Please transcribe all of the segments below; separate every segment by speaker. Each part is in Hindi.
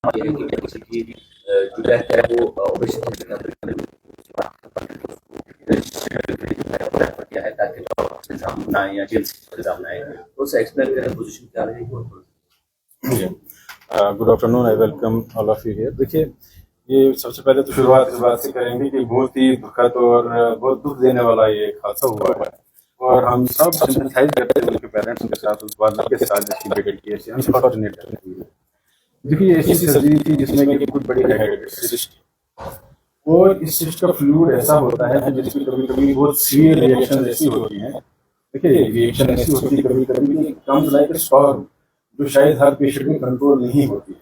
Speaker 1: किसी की जो डेथ है वो ओबेसिटी के अंदर रेफर किया है ताकि डॉक्टर एग्जाम ना आए या जेल एग्जाम ना आए, तो उससे एक्सप्लेन करें पोजीशन क्या रहेगी और
Speaker 2: good afternoon, I welcome all of you here. देखिए, ये सबसे पहले तो शुरुआत इस बात से करेंगे कि बहुत ही दुखद और बहुत दुख देने वाला ये हादसा हुआ है और हम सब सिंपैथाइज करते हैं उनके पेरेंट्स के साथ, उस वालद के साथ जिसकी बेटे की ऐसी अनफॉर्चुनेट डेथ हुई है। देखिए, ऐसी सर्जरी थी जिसमें कि बहुत बड़ी हेडेड सिस्ट और इस सिस्ट का फ्लूइड ऐसा होता है कि जिसमें कभी कभी बहुत सीवियर रिएक्शन ऐसी होती हैं। देखिए, रिएक्शन ऐसी होती है कभी कभी कम्स लाइक ए स्टॉर्म, जो शायद हर पेशेंट में कंट्रोल नहीं होती है।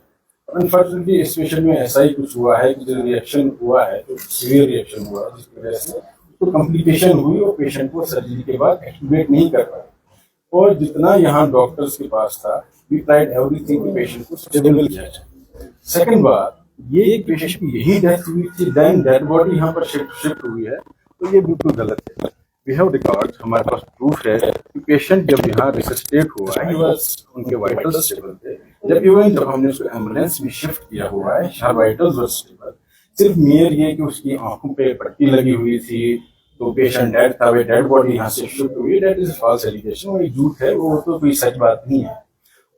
Speaker 2: अनफॉर्चुनेटली इस पेशेंट में ऐसा ही कुछ हुआ है कि जो रिएक्शन हुआ है, जो सीवियर रिएक्शन हुआ है, जिसकी वजह से तो कॉम्प्लिकेशन हुई और पेशेंट को सर्जरी के बाद एक्टिवेट नहीं कर पाए। और जितना यहाँ डॉक्टर्स के पास था, वी ट्राइड एवरीथिंग कि पेशेंट को स्टेबल किया जाए। सेकंड बात, ये एक पेशेंट की यही डेथ हुई थी, देन डेड बॉडी यहाँ पर शिफ्ट हुई है, तो ये बिल्कुल गलत है। वी हैव रिकॉर्ड, हमारे पास प्रूफ है कि पेशेंट जब यहाँ रिसस्टेट हुआ है, उनके वाइटल्स स्टेबल थे। जब हमने उसको एम्बुलेंस में शिफ्ट किया हुआ है, हर वाइटल्स वर स्टेबल। सिर्फ मेयर ये कि उसकी आंखों पे पट्टी लगी हुई थी, तो पेशेंट डेड था, वे डेड बॉडी यहाँ से शिफ्ट हुई। डेट इज फॉल्स एलिगेशन, वो झूठ है, वो तो कोई सच बात नहीं है।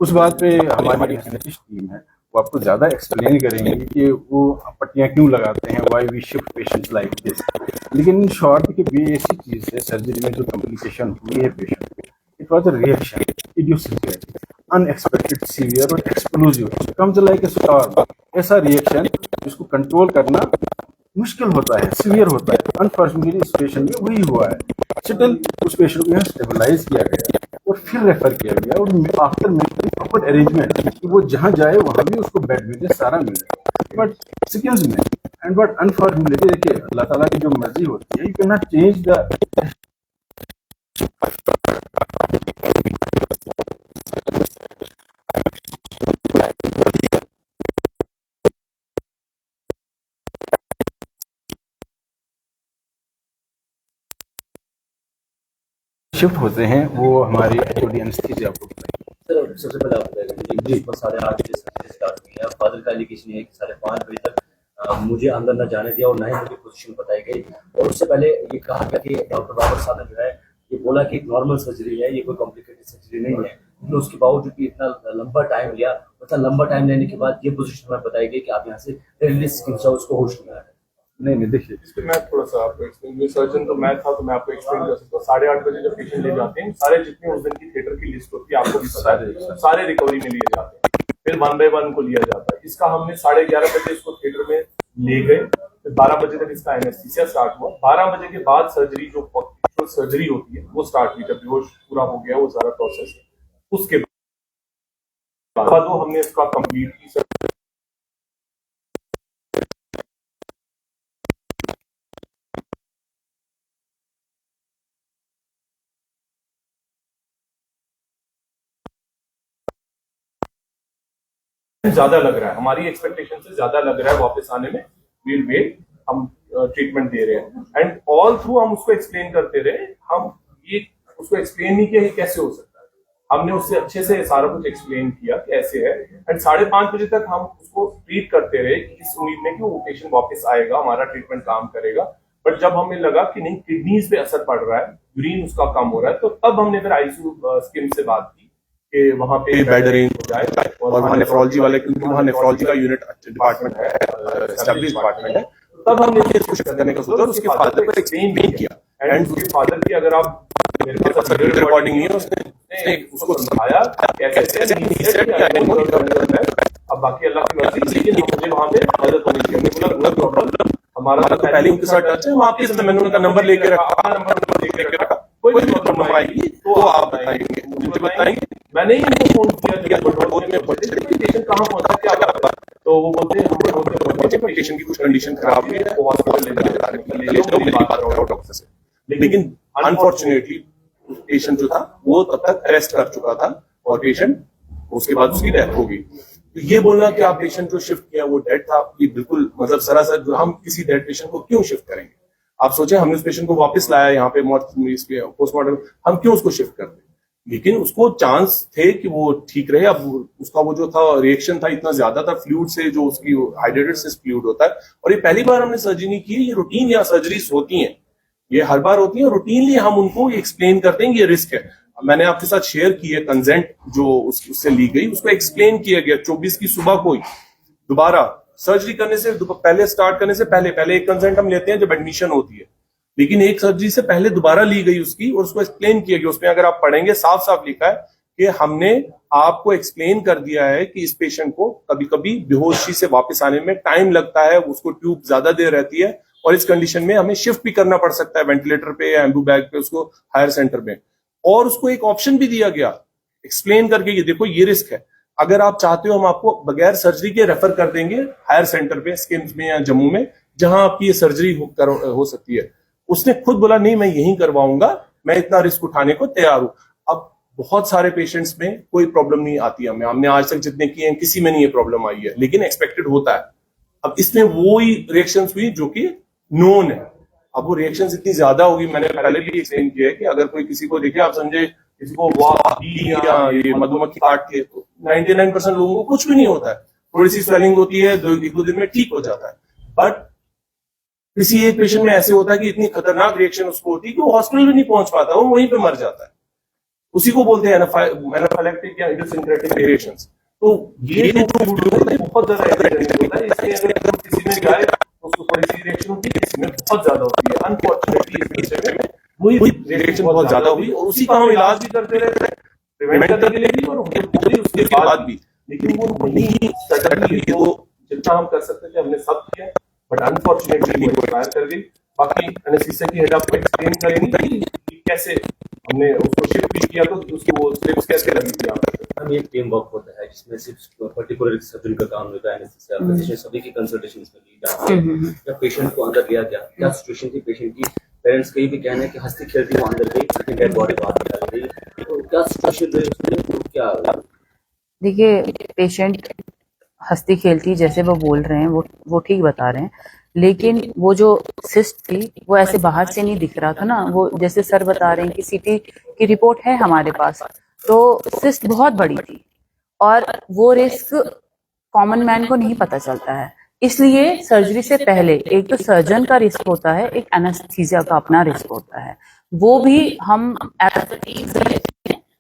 Speaker 2: उस बात पे हमारी टीम है, वो आपको ज्यादा एक्सप्लेन करेंगे कि वो पट्टियां क्यों लगाते हैं, why we shift patients like this. लेकिन इन शॉर्ट की बेसिक चीज है, सर्जरी में जो कॉम्प्लिकेशन हुई है पेशेंट को, it was a reaction, idiosyncratic, unexpected, severe और explosive, comes like a storm. ऐसा रिएक्शन जिसको कंट्रोल करना मुश्किल होता है, सीवियर होता है। अनफॉर्चुनेटली इस पेशेंट में वही हुआ है। स्टिल उस पेशेंट को यहाँ स्टेबलाइज किया गया और फिर रेफर किया गया, और आफ्टर मेकिंग प्रॉपर अरेंजमेंट कि वो जहाँ जाए वहाँ भी उसको बेड मिले, सारा मिले, बट सिकिल्स में। एंड बट अनफॉर्चुनेटली देखिए, अल्लाह ताला की जो मर्जी होती है, you can not change the shift होते हैं, वो हमारी एक्चुअली एनेस्थीसिया आपको
Speaker 1: सर सबसे पहले आप बताइए जी, साढ़े 8 बजे सर्जरी स्टार्ट हुई है। फादर का एलिगेशन है कि 5:30 बजे तक मुझे अंदर न जाने दिया और ना ही मुझे पोजीशन बताई गई, और उससे पहले ये कहा गया कि डॉक्टर बाबर साहब ने जो है ये बोला कि नॉर्मल सर्जरी है, ये कोई कॉम्प्लिकेटेड सर्जरी नहीं है। लेकिन उसके बावजूद भी इतना लंबा टाइम लिया, मतलब लंबा टाइम लेने के बाद ये पोजीशन हमें बताई गई कि आप यहाँ से रिलीज उसको होश नहीं आ रहा है।
Speaker 2: नहीं देखिए,
Speaker 3: इस पे मैं थोड़ा सा आपको एक्सप्लेन, सर्जन तो मैं था, तो मैं आपको एक्सप्लेन कर सकता हूँ। 8:30 बजे जब पेशेंट ले जाते हैं, सारे जितने उस दिन की थिएटर की लिस्ट होती है, आपको भी पता है, सारे रिकवरी में लिए जाते हैं, फिर 1 बाय 1 को लिया जाता है। इसका हमने 11:30 बजे इसको थिएटर में ले गए, फिर 12 बजे तक इसका एनेस्थीसिया स्टार्ट हुआ। 12 बजे के बाद सर्जरी, जो सर्जरी होती है वो स्टार्ट हुई, जब बेहोश पूरा हो गया वो सारा प्रोसेस, उसके बाद वो हमने इसका कंप्लीट की। ज्यादा लग रहा है, हमारी एक्सपेक्टेशन से ज्यादा लग रहा है वापस आने में, वील वेट, हम ट्रीटमेंट दे रहे हैं। एंड ऑल थ्रू हम उसको एक्सप्लेन करते रहे, हम ये उसको एक्सप्लेन नहीं किया कि कैसे हो सकता है, हमने उससे अच्छे से सारा कुछ एक्सप्लेन किया कि ऐसे है। एंड 5:30 बजे तक हम उसको ट्रीट करते रहे इस उम्मीद में कि वो पेशेंट वापस आएगा, हमारा ट्रीटमेंट काम करेगा। बट जब हमें लगा कि नहीं, किडनीज पे असर पड़ रहा है, यूरिन उसका कम हो रहा है, तो तब हमने फिर आईसीयू स्किम से बात की कि वहाँ पे बेड अरेंज हो जाए, और वहाँ नेफ्रोलॉजी वाले, क्योंकि वहाँ नेफ्रोलॉजी का यूनिट डिपार्टमेंट है, एस्टैब्लिश डिपार्टमेंट है, तब हमने ये कुछ करने का सोचा और उसके फादर को एक्सप्लेन भी किया। एंड उसके फादर की, अगर आप मेरे पास रिकॉर्डिंग नहीं है, उसने उसको समझाया कैसे अब बाकी अल्लाह की मर्जी, लेकिन मुझे वहाँ पे मदद होनी चाहिए। हमने बोला नो प्रॉब्लम, हमारा तो पहले उनके साथ टच है, हम आपके, मैंने उनका नंबर लेके रखा, नंबर लेके रखा, कोई भी प्रॉब्लम आएगी तो आप बताएंगे, मुझे बताएंगे। मैंने ही उनको फोन किया पेशेंट कहाँ पहुंचा, क्या बात, तो वो बोलते हैं पेशेंट की कुछ कंडीशन खराब हुई है, वो हॉस्पिटल ले जाओ डॉक्टर से। लेकिन अनफॉर्चुनेटली पेशेंट जो था वो तब तक अरेस्ट कर चुका था और पेशेंट, उसके बाद उसकी डेथ हो गई। तो ये बोलना कि आप पेशेंट जो शिफ्ट किया वो डेड था, ये बिल्कुल मतलब सरासर, जो हम किसी डेड पेशेंट को क्यों शिफ्ट करेंगे? आप सोचे, हमने उस पेशेंट को वापस लाया यहाँ पे पोस्टमार्टम, हम क्यों उसको शिफ्ट करते? लेकिन उसको चांस थे कि वो ठीक रहे। अब उसका वो जो था रिएक्शन था इतना ज्यादा था फ्लूइड से, जो उसकी हाइड्रेटेड सिस्ट फ्लूइड होता है, और ये पहली बार हमने सर्जरी नहीं की। ये रूटीन या सर्जरीज होती हैं, ये हर बार होती है, रूटीनली हम उनको एक्सप्लेन करते हैं कि ये रिस्क है। मैंने आपके साथ शेयर की है कंसेंट जो उससे ली गई, उसको एक्सप्लेन किया गया 24 की सुबह को ही। दोबारा सर्जरी करने से पहले, स्टार्ट करने से पहले एक कंसेंट हम लेते हैं जब एडमिशन होती है, लेकिन एक सर्जरी से पहले दोबारा ली गई उसकी, और उसको एक्सप्लेन किया गया। उसमें अगर आप पढ़ेंगे साफ साफ लिखा है कि हमने आपको एक्सप्लेन कर दिया है कि इस पेशेंट को कभी कभी बेहोशी से वापस आने में टाइम लगता है, उसको ट्यूब ज्यादा देर रहती है, और इस कंडीशन में हमें शिफ्ट भी करना पड़ सकता है वेंटिलेटर पे या एम्बू बैग पे, उसको हायर सेंटर में। और उसको एक ऑप्शन भी दिया गया एक्सप्लेन करके, ये देखो ये रिस्क है, अगर आप चाहते हो हम आपको बगैर सर्जरी के रेफर कर देंगे हायर सेंटर पे, स्किम्स में या जम्मू में, जहां आपकी ये सर्जरी हो सकती है। उसने खुद बोला नहीं मैं यहीं करवाऊंगा, मैं इतना रिस्क उठाने को तैयार हूं। अब बहुत सारे पेशेंट्स में कोई प्रॉब्लम नहीं आती है, हमने आज तक जितने किए हैं किसी में नहीं ये प्रॉब्लम आई है, लेकिन एक्सपेक्टेड होता है। अब इसमें वो ही रिएक्शंस हुई जो कि नोन है। अब वो रिएक्शंस इतनी ज्यादा होगी, मैंने पहले भी एक्सप्लेन किया है कि अगर कोई किसी को देखे, आप समझे किसी को या ये मधुमक्खी काट के, तो 99% लोगों को कुछ भी नहीं होता है, थोड़ी सी स्वेलिंग होती है, 1-2 दिन में ठीक हो जाता है। बट किसी एक पेशेंट में ऐसे होता है कि इतनी खतरनाक रिएक्शन उसको होती है कि वो हॉस्पिटल भी नहीं पहुंच पाता, वो वहीं पे मर जाता है। उसी को बोलते हैं एनाफाइलेक्टिक या इडियोसिंक्रेटिक रिएक्शंस। तो ये बहुत ज्यादा होता है, इसलिए अगर किसी में जाए तो उसको थोड़ी सी रिएक्शन होती है, किसी में बहुत ज्यादा होती है। अनफॉर्चुनेटली इस में वही रिएक्शन बहुत ज्यादा हुई, और उसी का हम इलाज भी करते रहते हैं, प्रिवेंट करने के लिए भी और उसके बाद भी। लेकिन वो नहीं सडनली, तो जितना हम कर सकते थे हमने सब किया, बट अनफॉर्चुनेटली वो एक्सपायर कर गई। बाकी एनेस्थीसिया की हेड आपको एक्सप्लेन करेंगे कि कैसे हमने उसको शिफ्ट भी किया, तो उसको वो स्टेप्स कैसे लगी थी।
Speaker 1: हम एक टीम वर्क होता है जिसमें सिर्फ पर्टिकुलर सर्जन का काम होता है, एनेस्थीसिया फिजिशियन सभी की कंसल्टेशन इसमें ली जाती है। जब पेशेंट को अंदर लिया गया, क्या सिचुएशन थी पेशेंट की, पेरेंट्स कहीं भी कहना है कि हंसती खेलती वो अंदर गई, लेकिन डेड बॉडी बाहर निकाल गई, तो क्या सिचुएशन रही उसमें, क्या?
Speaker 4: देखिए, पेशेंट हंसती खेलती जैसे वो बोल रहे हैं वो ठीक बता रहे हैं, लेकिन वो जो सिस्ट थी वो ऐसे बाहर से नहीं दिख रहा था ना। वो जैसे सर बता रहे हैं कि सीटी की रिपोर्ट है हमारे पास, तो सिस्ट बहुत बड़ी थी, और वो रिस्क कॉमन मैन को नहीं पता चलता है। इसलिए सर्जरी से पहले एक तो सर्जन का रिस्क होता है, एक एनेस्थीसिया का अपना रिस्क होता है, वो भी हम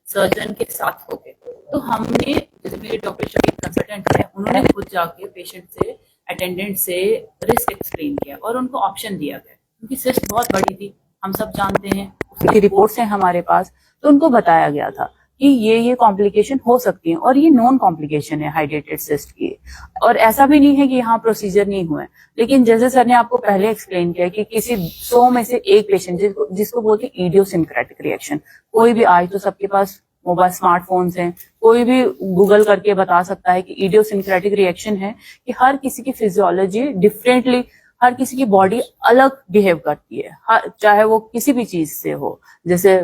Speaker 4: सर्जन के साथ हो गए। तो हमने, जैसे मेरे डॉक्टर शकील कंसल्टेंट है, उन्होंने खुद जाके पेशेंट से, अटेंडेंट से रिस्क एक्सप्लेन किया और उनको ऑप्शन दिया गया, क्योंकि सिस्ट बहुत बड़ी थी, हम सब जानते हैं, उसकी रिपोर्ट्स हैं हमारे पास, तो उनको बताया गया था कि ये कॉम्प्लिकेशन हो सकती है, और ये नॉन कॉम्प्लिकेशन है हाइड्रेटेड सिस्ट की। और ऐसा भी नहीं है कि यहाँ प्रोसीजर नहीं हुए, लेकिन जैसे सर ने आपको पहले एक्सप्लेन किया कि किसी 100 में से एक पेशेंट जिसको बोलते हैं इडियोसिंक्रेटिक रिएक्शन, कोई भी आज तो सबके पास मोबाइल स्मार्टफोन्स हैं, कोई भी गूगल करके बता सकता है कि इडियोसिंक्रेटिक रिएक्शन है कि हर किसी की फिजियोलॉजी डिफरेंटली, हर किसी की बॉडी अलग बिहेव करती है, चाहे वो किसी भी चीज से हो। जैसे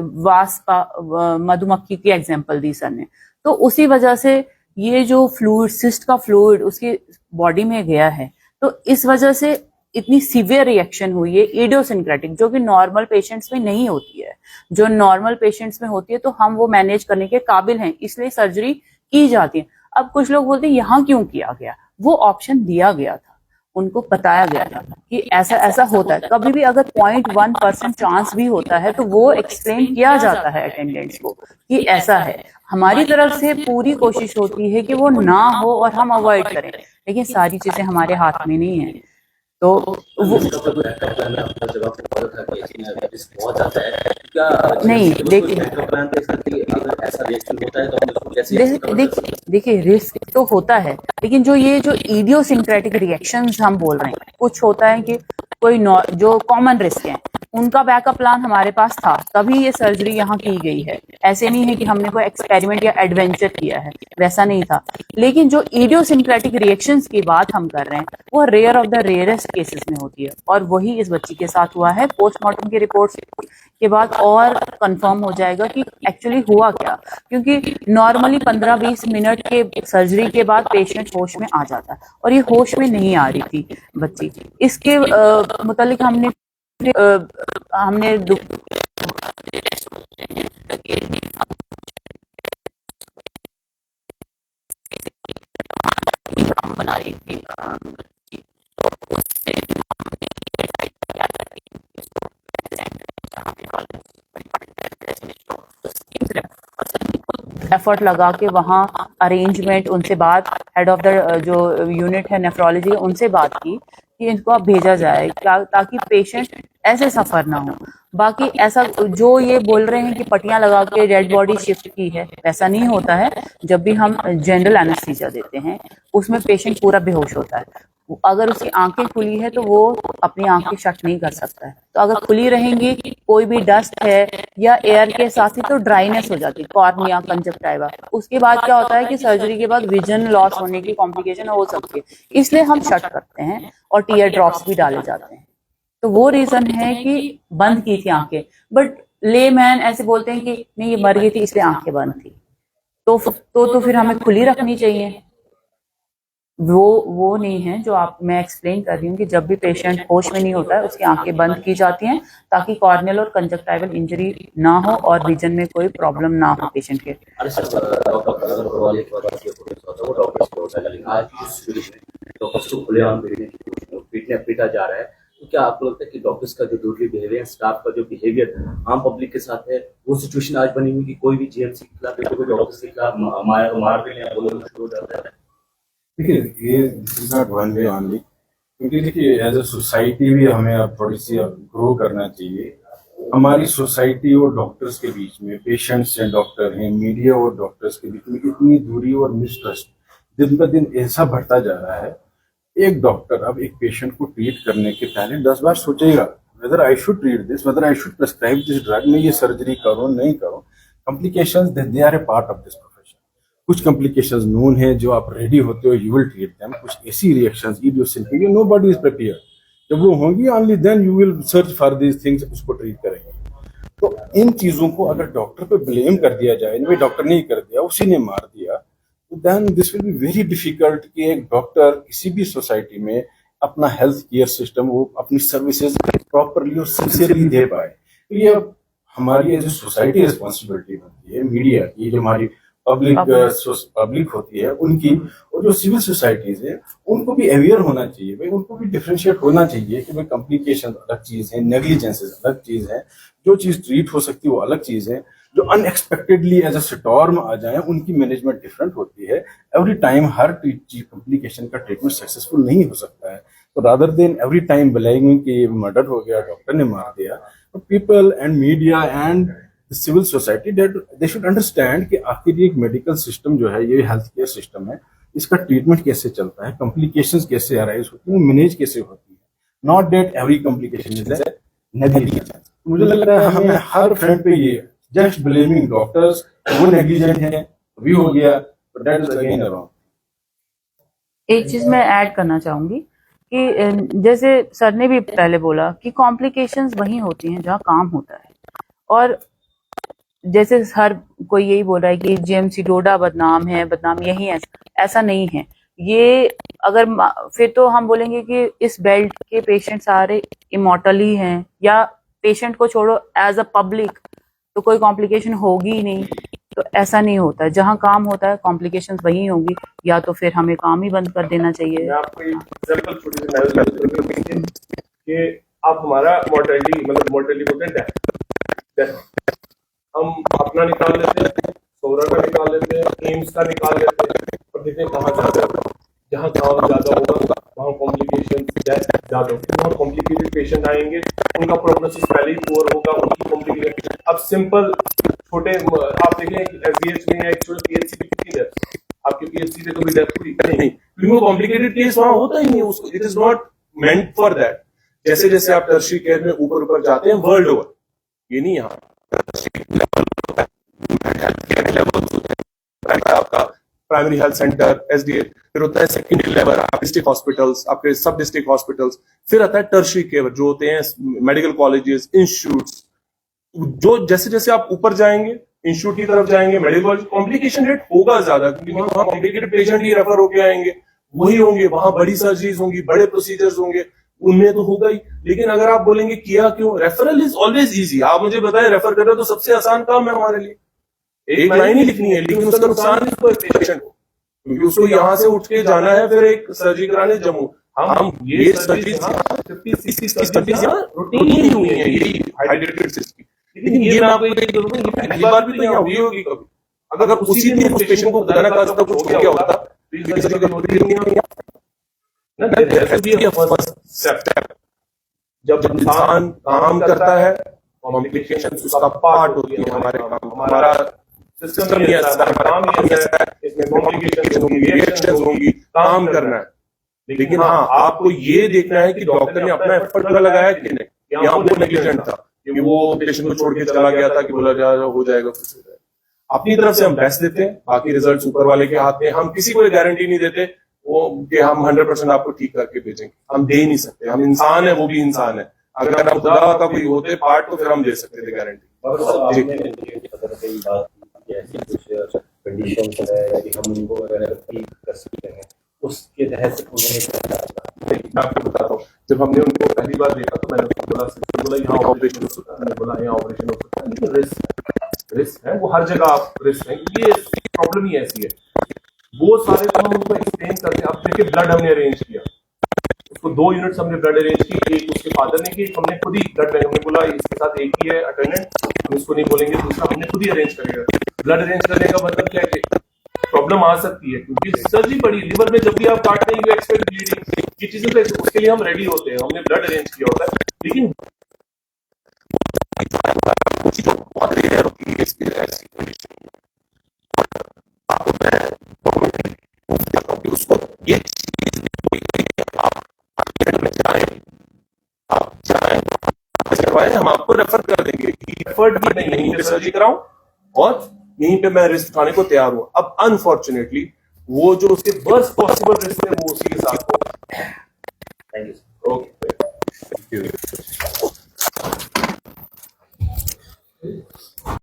Speaker 4: मधुमक्खी की एग्जांपल दी सर ने, तो उसी वजह से ये जो फ्लूइड, सिस्ट का फ्लूइड उसकी बॉडी में गया है, तो इस वजह से इतनी सीवियर रिएक्शन हुई है इडियोसिंक्रेटिक, जो कि नॉर्मल पेशेंट्स में नहीं होती है। जो नॉर्मल पेशेंट्स में होती है तो हम वो मैनेज करने के काबिल हैं, इसलिए सर्जरी की जाती है। अब कुछ लोग बोलते हैं यहाँ क्यों किया गया, वो ऑप्शन दिया गया था, उनको बताया गया था कि ऐसा ऐसा होता है। कभी भी अगर 0.1% चांस भी होता है तो वो एक्सप्लेन किया जाता है अटेंडेंट्स को कि ऐसा है। हमारी तरफ से पूरी कोशिश होती है कि वो ना हो और हम अवॉइड करें, लेकिन सारी चीजें हमारे हाथ में नहीं है। तो वो नहीं, देखिए रिस्क तो होता है, लेकिन जो इडियोसिंक्रेटिक रिएक्शंस हम बोल रहे हैं, कुछ होता है कि कोई जो कॉमन रिस्क है उनका बैकअप प्लान हमारे पास था, तभी ये सर्जरी यहाँ की गई है। ऐसे नहीं है कि हमने कोई एक्सपेरिमेंट या एडवेंचर किया है, वैसा नहीं था। लेकिन जो इडियोसिंक्रेटिक रिएक्शंस की बात हम कर रहे हैं वो rare of the rarest cases में होती है, और वही इस बच्ची के साथ हुआ है। पोस्टमार्टम की रिपोर्ट्स के बाद और कंफर्म हो जाएगा कि एक्चुअली हुआ क्या, क्योंकि नॉर्मली 15-20 मिनट के सर्जरी के बाद पेशेंट होश में आ जाता है, और ये होश में नहीं आ रही थी बच्ची। इसके मुतालिक हमने बना रही थी बच्ची, तो उससे हमने ये decide किया था कि इसको present करें, जहाँ पे कॉलेज तो schemes रहे, और सभी खुद एफर्ट लगा के वहाँ अरेंजमेंट, उनसे बात, हेड ऑफ द जो यूनिट है नेफ्रोलॉजी उनसे बात की कि इनको अब भेजा जाए क्या, ताकि पेशेंट ऐसे सफर ना हो। बाकी ऐसा जो ये बोल रहे हैं कि पट्टियां लगा के डेड बॉडी शिफ्ट की है, वैसा नहीं होता है। जब भी हम जनरल एनेस्थीसिया देते हैं उसमें पेशेंट पूरा बेहोश होता है, अगर उसकी आंखें खुली है तो वो अपनी आंखें शट नहीं कर सकता है, तो अगर खुली रहेंगी कोई भी डस्ट है या एयर के साथ ही तो ड्राइनेस हो जाती है, कॉर्निया, कंजक्टिवा। उसके बाद क्या होता है कि सर्जरी के बाद विजन लॉस होने की कॉम्प्लिकेशन हो सकती है, इसलिए हम शट करते हैं और टीयर ड्रॉप्स भी डाले जाते हैं। तो वो रीजन है कि बंद की थी आंखें, बट लेमैन ऐसे बोलते हैं कि नहीं ये मर गई थी इसलिए आंखें बंद थी, तो फिर हमें खुली रखनी चाहिए। वो नहीं है जो आप मैं एक्सप्लेन कर रही हूँ कि जब भी पेशेंट होश में नहीं होता है उसकी आंखें बंद की जाती हैं ताकि कॉर्नियल और कंजक्टिवल इंजरी ना हो और विजन में कोई प्रॉब्लम ना हो पेशेंट के।
Speaker 1: अरे सर, डॉक्टर अग्रवाल एक बात ये वो डॉक्टर्स को होता है, लेकिन आज की सिचुएशन में डॉक्टर्स को खुलेआम पीटा जा रहा है, तो क्या आपको लगता है कि डॉक्टर्स का जो ड्यूटी बिहेवियर, स्टाफ का जो बिहेवियर आम पब्लिक के साथ है, वो सिचुएशन आज बनी हुई कि कोई भी जीएमसी के खिलाफ या कोई डॉक्टर्स के खिलाफ मार देने या बोलना शुरू हो जाता है?
Speaker 2: देखिए, ये this is not one way only, क्योंकि देखिए एज अ सोसाइटी भी हमें अब थोड़ी सी ग्रो करना चाहिए। हमारी सोसाइटी और डॉक्टर्स के बीच में, पेशेंट्स एंड डॉक्टर हैं, मीडिया और डॉक्टर्स के बीच में इतनी दूरी और मिसट्रस्ट दिन ब दिन ऐसा बढ़ता जा रहा है। एक डॉक्टर अब एक पेशेंट को ट्रीट करने के पहले 10 बार सोचेगा whether I should treat this, whether I should prescribe this drug, में ये सर्जरी करूं नहीं करूं। Complications they are a part of this profession. कुछ कॉम्प्लिकेशंस नोन है जो आप रेडी होते हो, यू विल ट्रीट देम। कुछ ऐसी reactions idiosyncratic nobody is prepared, जब वो होंगी only then you will search for these things, उसको ट्रीट करेंगे। तो इन चीजों को अगर डॉक्टर पे ब्लेम कर दिया जाए, भाई डॉक्टर नहीं कर दिया, उसी ने मार दिया, तो then this will be very difficult कि एक डॉक्टर किसी भी सोसाइटी में अपना हेल्थ केयर सिस्टम, वो अपनी सर्विसेज प्रॉपरली और सिंसियरली दे पाए। तो ये हमारी जो सोसाइटी रिस्पॉन्सिबिलिटी बनती है, मीडिया की, जो हमारी पब्लिक होती है उनकी, और जो सिविल सोसाइटीज है उनको भी अवेयर होना चाहिए भाई, उनको भी डिफरेंशिएट होना चाहिए कि भाई कॉम्प्लिकेशन अलग चीज है, नेग्लिजेंसेस अलग चीज है, जो चीज ट्रीट हो सकती है वो अलग चीज है, जो अनएक्सपेक्टेडली एज अ स्टॉर्म आ जाए उनकी मैनेजमेंट डिफरेंट होती है। एवरी टाइम हर कॉम्प्लिकेशन का ट्रीटमेंट सक्सेसफुल नहीं हो सकता है। तो rather than every time blaming कि मर्डर हो गया, डॉक्टर ने मार दिया, तो people and media and civil society that they should understand कि आखिर एक मेडिकल सिस्टम जो है, ये हेल्थ केयर सिस्टम है, इसका ट्रीटमेंट कैसे चलता है, कॉम्प्लिकेशंस कैसे अराइज होती है, मैनेज कैसे होती है, not that every complication is negligence. मुझे लग रहा है हमें हर फ्रंट पे ये जस्ट ब्लेमिंग डॉक्टर्स, वो नेग्लिजेंट है, भी हो गया, but that is again wrong.
Speaker 4: एक चीज मैं ऐड करना चाहूंगी कि जैसे सर ने भी पहले बोला कि कॉम्प्लिकेशंस वही होती हैं जहाँ काम होता है, और जैसे हर कोई यही बोल रहा है कि जीएमसी डोडा बदनाम है, बदनाम यही है, ऐसा नहीं है। ये अगर फिर तो हम बोलेंगे कि इस बेल्ट के पेशेंट सारे इमॉर्टल ही हैं, या पेशेंट को छोड़ो एज अ पब्लिक तो कोई कॉम्प्लिकेशन होगी ही नहीं। तो ऐसा नहीं होता है, जहाँ काम होता है कॉम्प्लिकेशंस वही होंगी, या तो फिर हमें काम ही बंद कर देना चाहिए।
Speaker 3: मैं आपको एक एग्जांपल छोटी सी कि आप हमारा मोर्टेलिटी, मतलब मोर्टेलिटी बोलते हैं डेथ, हम अपना निकाल लेते हैं, सोरा का निकाल लेते हैं, एम्स का निकाल लेते हैं, और देखते हैं कहाँ ज्यादा होगा। जहाँ काम ज्यादा होगा वहाँ कॉम्प्लिकेशन डेथ ज्यादा होगी। वहाँ कॉम्प्लिकेटेड पेशेंट आएंगे, उनका प्रोग्नोसिस पहले ही पुअर होगा, उनकी कॉम्प्लिकेशन। अब सिंपल छोटे आप देखें एसडीएच में या पीएचसी में कितनी डेथ, आपके पीएचसी पे कभी डेथ हुई नहीं, क्योंकि कॉम्प्लिकेटेड केस वहाँ होता ही नहीं, उसको it is not meant for that. जैसे जैसे आप टर्शियरी केयर में ऊपर ऊपर जाते हैं वर्ल्ड ओवर, ये नहीं यहाँ आपका प्राइमरी हेल्थ सेंटर एसडीएच, फिर होता है सेकेंडरी लेवल आप डिस्ट्रिक्ट हॉस्पिटल्स, आपके सब डिस्ट्रिक्ट हॉस्पिटल्स, फिर आता है टर्शियरी केयर जो होते हैं मेडिकल कॉलेजेस, इंस्टीट्यूट्स। जो जैसे जैसे आप ऊपर जाएंगे, इंस्टीट्यूट की तरफ जाएंगे, मेडिकल कॉलेज, कॉम्प्लिकेशन रेट होगा ज्यादा, क्योंकि वहां कॉम्प्लिकेटेड पेशेंट ही रेफर होके आएंगे, वही होंगे, वहां बड़ी सर्जरीज होंगी, बड़े प्रोसीजर्स होंगे, उनमें तो होगा ही। लेकिन अगर आप बोलेंगे किया क्यों, रेफरल इज ऑलवेज इजी। आप मुझे बताएं रेफर कर रहे हो तो सबसे आसान काम है हमारे लिए, एक लाइन ही लिखनी है, लेकिन उसका नुकसान पेशेंट को, क्योंकि उसको यहाँ से उठ के जाना है फिर एक सर्जरी कराने जम्मू। हम ये सर्जरी 50-60 सर्जरीज रूटीन ही हुई है यही हाइड्रेटेड सिस्ट की, लेकिन ये मैं आपको एक बताऊं, ये पहली बार भी नहीं हुई होगी कभी। अगर उसी दिन उस पेशेंट को खुदा ना खास्ता कुछ हो गया होता तो इस सर्जरी होती नहीं होगी ना। There has to be a first step. जब इंसान काम करता है, कॉम्प्लिकेशंस उसका पार्ट होती है हमारे काम, हमारा सिस्टम ही ऐसा है, काम ही ऐसा है, इसमें कॉम्प्लिकेशंस होंगी, रिएक्शंस होंगी, काम करना है। लेकिन हाँ, आपको ये देखना है कि डॉक्टर ने अपना एफर्ट पूरा लगाया कि नहीं, या वो नेग्लिजेंट था कि वो पेशेंट को छोड़ के चला गया था कि बोला जा हो जाएगा कुछ हो जाएगा। अपनी तरफ से हम बेस्ट देते हैं, बाकी रिजल्ट ऊपर वाले के हाथ में। हम किसी को गारंटी नहीं देते वो कि हम 100% आपको ठीक करके भेजेंगे, हम दे ही नहीं सकते। हम इंसान है, वो भी इंसान है। अगर हम खुदा का कोई होते पार्ट तो फिर हम दे सकते थे गारंटी।
Speaker 1: और आपने मुझे पता था कई बात की कि ऐसी कुछ कंडीशन है कि हम उनको अगर ठीक कर सकते हैं, उसके तहत उन्होंने
Speaker 3: मैं आपको बताता हूँ, जब हमने उनको पहली बार देखा तो मैंने उनको बोला यहाँ ऑपरेशन हो सकता है, मैंने बोला यहाँ ऑपरेशन हो सकता है, लेकिन रिस्क है, वो हर जगह आप रिस्क है, ये प्रॉब्लम ही ऐसी है। वो सारे तो हम उनको एक्सप्लेन करते हैं। अब देखिए ब्लड हमने अरेंज किया, उसको 2 यूनिट्स हमने ब्लड अरेंज की, एक उसके फादर ने की, हमने खुद ही ब्लड बैंक हमने बोला इसके साथ एक ही है अटेंडेंट, हम इसको नहीं बोलेंगे, दूसरा हमने खुद ही अरेंज करेगा। ब्लड अरेंज करने का मतलब क्या है कि प्रॉब्लम आ सकती है, क्योंकि सर्जरी पड़ी लिवर में, जब भी आप काटते हैं यू एक्सपेक्ट ब्लीडिंग, ये चीजें तो उसके लिए हम रेडी होते हैं, हमने ब्लड अरेंज किया होता है। लेकिन उसको ये हम आपको रेफर कर देंगे, एफर्ट भी नहीं, यहीं पे सर्जरी कराऊं और यहीं पे मैं रिस्क उठाने को तैयार हूं। अब अनफॉर्चुनेटली वो जो उसके वर्स्ट पॉसिबल रिस्क है वो उसी के साथ हो।
Speaker 1: Thank you.
Speaker 3: ओके।